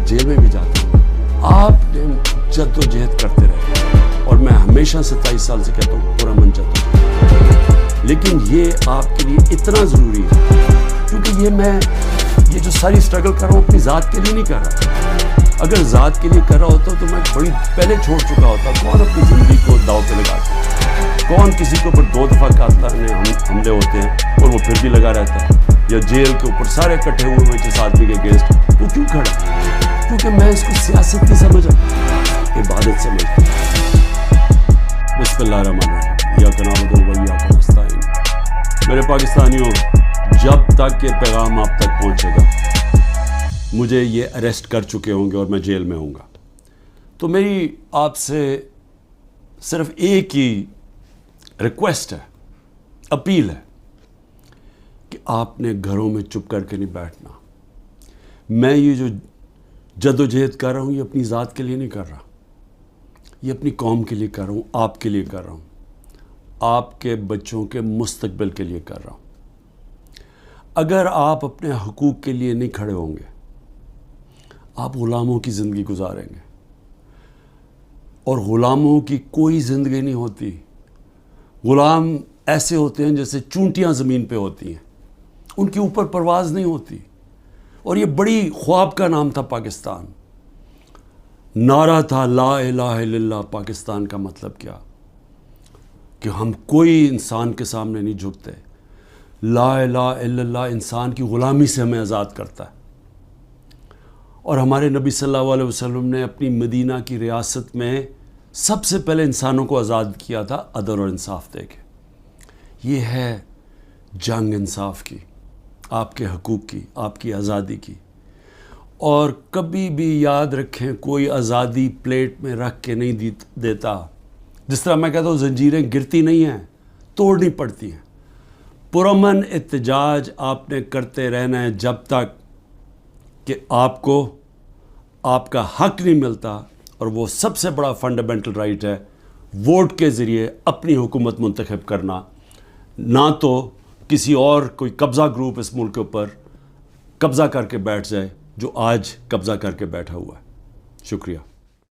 Jail में भी जाता हूँ, आपने जद्दोजहद करते रहे और मैं हमेशा 27 साल से कहता हूँ पूरा मन चाहता हूँ, लेकिन ये आपके लिए इतना ज़रूरी है क्योंकि ये जो सारी स्ट्रगल कर रहा हूँ अपनी ज़ात के लिए नहीं कर रहा। अगर ज़ात के लिए कर रहा होता तो मैं बड़ी पहले छोड़ चुका होता। कौन अपनी ज़िंदगी को दाव पे लगाता है? कौन किसी के ऊपर 2 दफ़ा कातलाने हमले होते हैं और वो फिर भी लगा रहता है, या जेल के ऊपर सारे इकट्ठे हुए हुए जिस आदमी के अगेंस्ट, वो क्यों खड़ा? क्योंकि मैं इसको सियासत नहीं समझा, इबादत समझता हूँ। बिस्मिल्लाहिर्रहमानिर्रहीम, इय्याका नअबुदु व इय्याका नस्तईन। मेरे पाकिस्तानियों, जब तक ये पैगाम आप तक पहुँचेगा, मुझे ये अरेस्ट कर चुके होंगे और मैं जेल में होऊंगा, तो मेरी आपसे सिर्फ एक ही रिक्वेस्ट है, अपील है कि आपने घरों में चुप करके नहीं बैठना। मैं ये जो जद्दोजहद कर रहा हूँ ये अपनी ज़ात के लिए नहीं कर रहा, ये अपनी कौम के लिए कर रहा हूँ, आपके लिए कर रहा हूँ, आपके बच्चों के मुस्तकबिल के लिए कर रहा हूँ। अगर आप अपने हकूक़ के लिए नहीं खड़े होंगे, आप ग़ुलामों की ज़िंदगी गुजारेंगे, और ग़ुलामों की कोई ज़िंदगी नहीं होती। ग़ुलाम ऐसे होते हैं जैसे चूंटियाँ ज़मीन पे होती हैं, उनके ऊपर परवाज़ नहीं होती। और ये बड़ी ख्वाब का नाम था पाकिस्तान, नारा था ला इलाहा इल्लल्लाह। पाकिस्तान का मतलब क्या? कि हम कोई इंसान के सामने नहीं झुकते। ला इलाहा इल्लल्लाह इंसान की ग़ुलामी से हमें आज़ाद करता है। और हमारे नबी सल्लल्लाहु अलैहि वसल्लम ने अपनी मदीना की रियासत में सबसे पहले इंसानों को आज़ाद किया था अदल और इंसाफ दे के। ये है जंग इंसाफ की, आपके हकूक़ की, आपकी आज़ादी की। और कभी भी याद रखें, कोई आज़ादी प्लेट में रख के नहीं देता। जिस तरह मैं कहता हूँ ज़ंजीरें गिरती नहीं हैं, तोड़नी पड़ती हैं। पुरअमन एहतजाज आपने करते रहना है जब तक कि आपको आपका हक नहीं मिलता। और वो सबसे बड़ा फंडामेंटल राइट है वोट के ज़रिए अपनी हुकूमत मुंतखब करना, ना तो किसी और कोई कब्ज़ा ग्रुप इस मुल्क के ऊपर कब्ज़ा करके बैठ जाए जो आज कब्ज़ा करके बैठा हुआ है। शुक्रिया।